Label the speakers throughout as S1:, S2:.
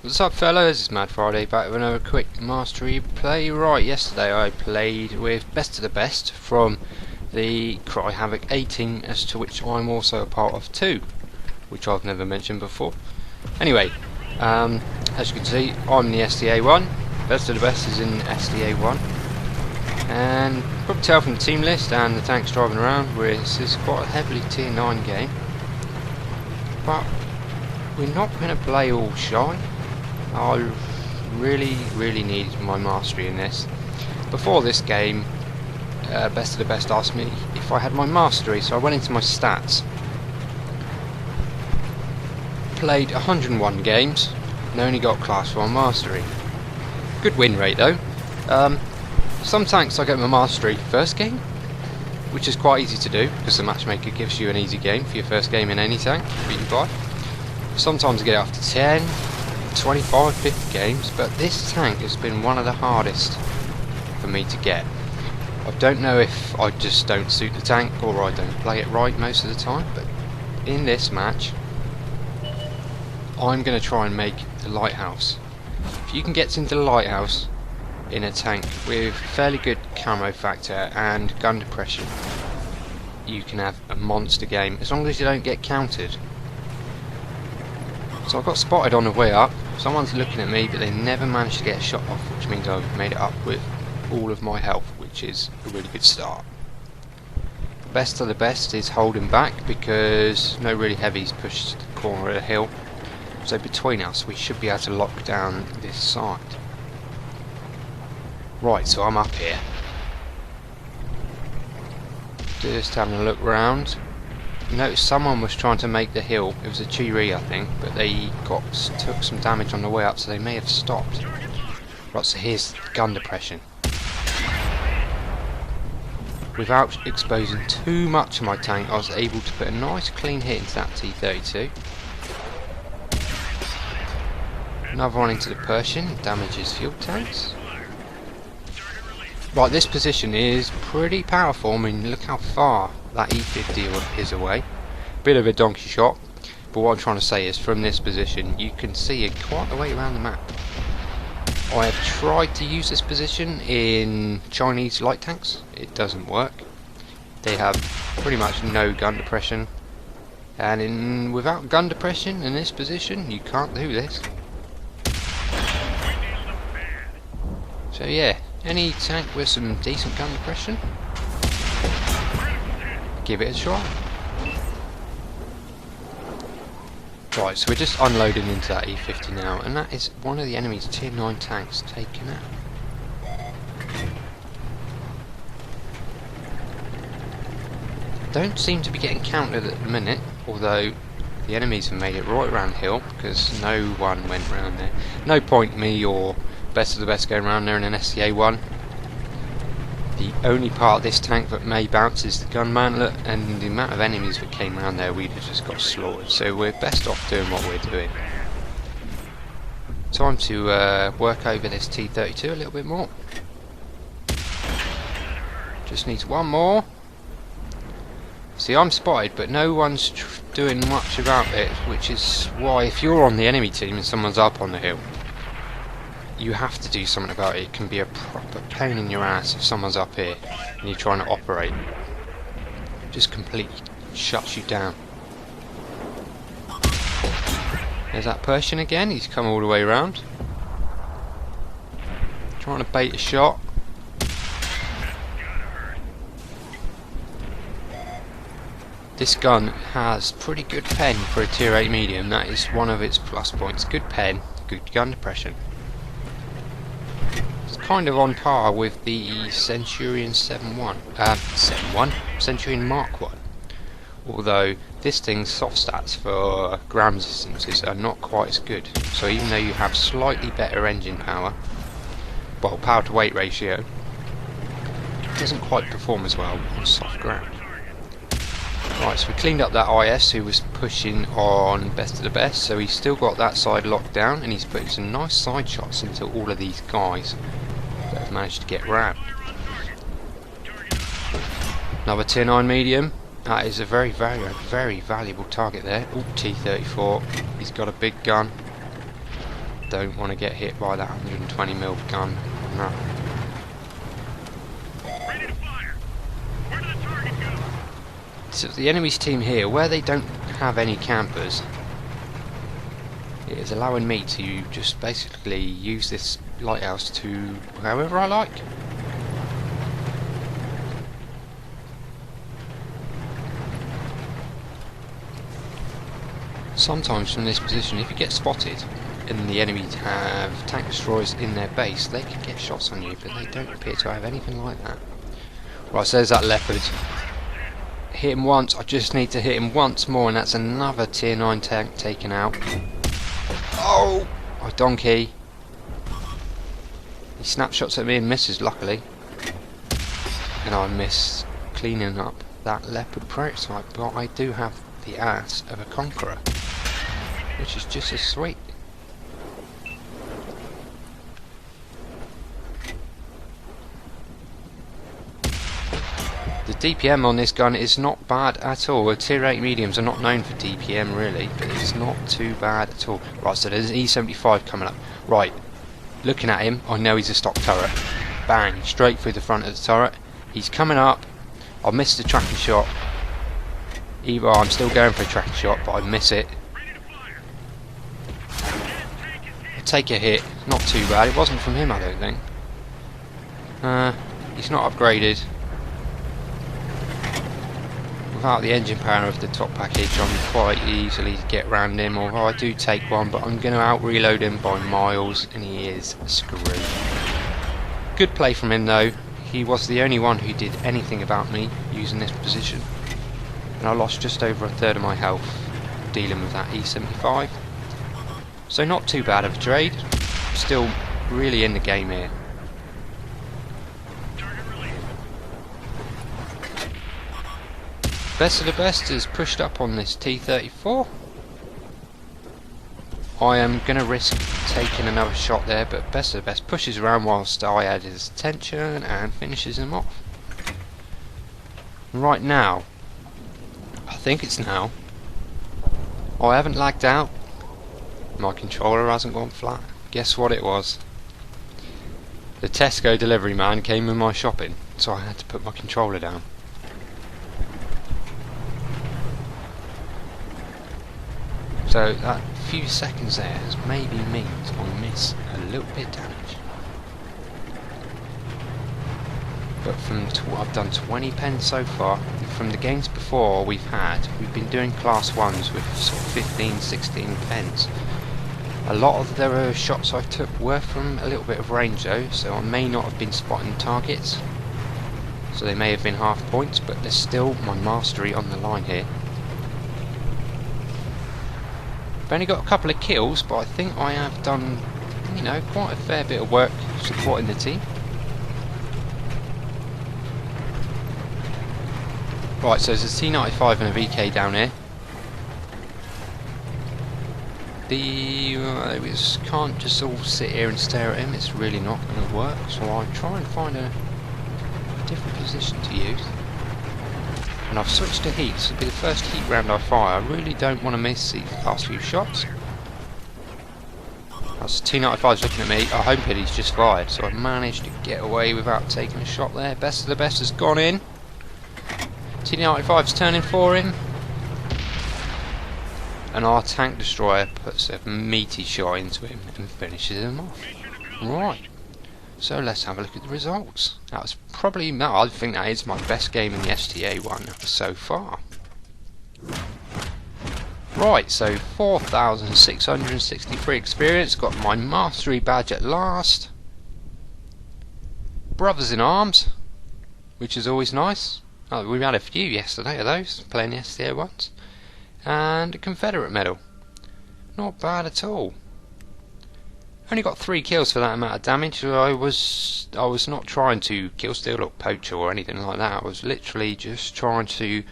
S1: What's up fellas, it's Mad Friday back with another quick mastery play. Right, yesterday I played with Best of the Best from the Cry Havoc A team, as to which I'm also a part of too, which I've never mentioned before. Anyway, as you can see, I'm in the STA-1, Best of the Best is in STA-1, and you can probably tell from the team list and the tanks driving around where this is quite a heavily tier 9 game, but we're not going to play all shy. I really need my mastery in this. Before this game, Best of the Best asked me if I had my mastery, so I went into my stats. Played 101 games and only got class 1 mastery. Good win rate though. Some tanks I get my mastery first game, which is quite easy to do because the matchmaker gives you an easy game for your first game in any tank, beaten by. Sometimes I get it after 10, 25, 50 games, but this tank has been one of the hardest for me to get. I don't know if I just don't suit the tank or I don't play it right most of the time, but in this match I'm going to try and make the lighthouse. If you can get into the lighthouse in a tank with fairly good camo factor and gun depression, you can have a monster game as long as you don't get countered. So I got spotted on the way up. Someone's looking at me, but they never managed to get a shot off, which means I've made it up with all of my health, which is a really good start. Best of the Best is holding back because no really heavies pushed the corner of the hill. So between us, we should be able to lock down this side. Right, so I'm up here. Just having a look round. Noticed someone was trying to make the hill. It was a Chiri, I think, but they took some damage on the way up, so they may have stopped. Right, so here's gun depression. Without exposing too much of my tank, I was able to put a nice clean hit into that T-32. Another one into the Persian, damages fuel tanks. Right, this position is pretty powerful. I mean, look how far that E50 is away. Bit of a donkey shot, but what I'm trying to say is from this position you can see it quite a way around the map. I have tried to use this position in Chinese light tanks. It doesn't work. They have pretty much no gun depression, and without gun depression in this position you can't do this. So yeah, any tank with some decent gun depression, give it a try. Right, so we're just unloading into that E50 now, and that is one of the enemy's tier 9 tanks taken out. Don't seem to be getting countered at the minute, although the enemies have made it right around the hill because no one went round there. No point me or Best of the Best going around there in an STA-1. The only part of this tank that may bounce is the gun mantlet, and the amount of enemies that came around there, we'd have just got slaughtered. So we're best off doing what we're doing. Time to work over this T-32 a little bit more. Just needs one more. See, I'm spotted, but no one's doing much about it, which is why if you're on the enemy team and someone's up on the hill, you have to do something about it. It can be a proper pain in your ass if someone's up here and you're trying to operate. It just completely shuts you down. There's that Persian again, he's come all the way around. Trying to bait a shot. This gun has pretty good pen for a tier 8 medium, that is one of its plus points. Good pen, good gun depression. Kind of on par with the Centurion 7.1, Centurion Mark 1. Although this thing's soft stats for ground resistances are not quite as good. So even though you have slightly better engine power, well, power to weight ratio, it doesn't quite perform as well on soft ground. Right, so we cleaned up that IS who was pushing on Best of the Best, so he's still got that side locked down, and he's putting some nice side shots into all of these guys that have managed to get round. Another tier 9 medium. That is a very valuable target there. Ooh, T-34. He's got a big gun. don't want to get hit by that 120mm gun. No.
S2: Ready to fire. Where did the target go?
S1: So the enemy's team here, where they don't have any campers, it is allowing me to just basically use this lighthouse to however I like. Sometimes from this position, if you get spotted and the enemy have tank destroyers in their base, they can get shots on you, but they don't appear to have anything like that. Right, so there's that leopard. Hit him once, I just need to hit him once more, and that's another tier 9 tank taken out. Oh! Oh, donkey. He snapshots at me and misses, luckily. And I miss cleaning up that leopard prototype, but I do have the ass of a conqueror, which is just as sweet. The DPM on this gun is not bad at all. The tier 8 mediums are not known for DPM really, but it's not too bad at all. Right, so there's an E75 coming up. Right, looking at him, I know he's a stock turret. Bang, straight through the front of the turret. He's coming up. I missed the tracking shot. Either I'm still going for a tracking shot, but I miss it. I take a hit, not too bad. It wasn't from him, I don't think. He's not upgraded. Without the engine power of the top package, I'm quite easily to get round him, although I do take one, but I'm going to out reload him by miles, and he is screwed. Good play from him though. He was the only one who did anything about me using this position, and I lost just over a third of my health dealing with that E75. So not too bad of a trade. Still really in the game here. Best of the best is pushed up on this T-34. I am going to risk taking another shot there, but best of the best pushes around whilst I add his attention and finishes him off. Right now, I think it's now, I haven't lagged out. My controller hasn't gone flat. Guess what it was? The Tesco delivery man came with my shopping, so I had to put my controller down. So that few seconds there has maybe meant I miss a little bit of damage. But from I've done 20 pens so far. From the games before we've been doing class 1s with sort of 15, 16 pens. A lot of the shots I took were from a little bit of range though, so I may not have been spotting targets. So they may have been half points, but there's still my mastery on the line here. I've only got a couple of kills, but I think I have done, you know, quite a fair bit of work supporting the team. Right, so there's a T-95 and a VK down here. We can't just all sit here and stare at him, it's really not going to work, so I'll try and find a different position to use. And I've switched to heat, so it'll be the first heat round I fire. I really don't want to miss these last few shots. That's T-95's looking at me. I hope he's just fired, so I managed to get away without taking a shot there. Best of the best has gone in. T-95's turning for him. And our tank destroyer puts a meaty shot into him and finishes him off. Right. So let's have a look at the results. That was probably, no, I think that is my best game in the STA-1 so far. Right, so 4,663 experience, got my mastery badge at last. Brothers in arms, which is always nice. Oh, we had a few yesterday of those, playing the STA-1s. And a Confederate medal. Not bad at all. Only got 3 kills for that amount of damage. I was not trying to kill steal or poach or anything like that. I was literally just trying to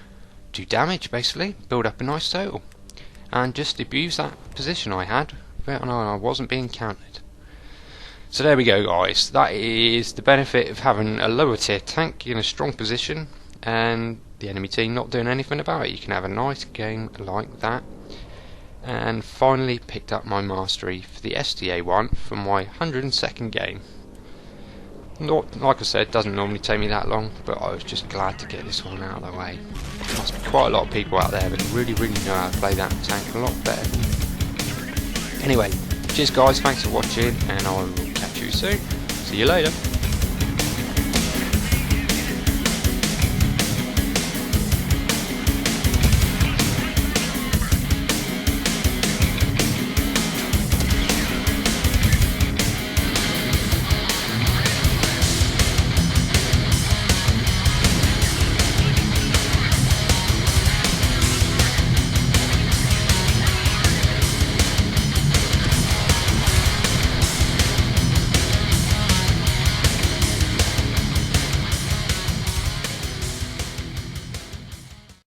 S1: do damage, basically, build up a nice total, and just abuse that position I had. And I wasn't being counted. So there we go, guys. That is the benefit of having a lower tier tank in a strong position, and the enemy team not doing anything about it. You can have a nice game like that. and finally picked up my mastery for the STA-1 for my 102nd game. Not, like I said, doesn't normally take me that long, but I was just glad to get this one out of the way. There must be quite a lot of people out there that really know how to play that tank a lot better than me. Anyway, cheers guys, thanks for watching, and I will catch you soon. See you later.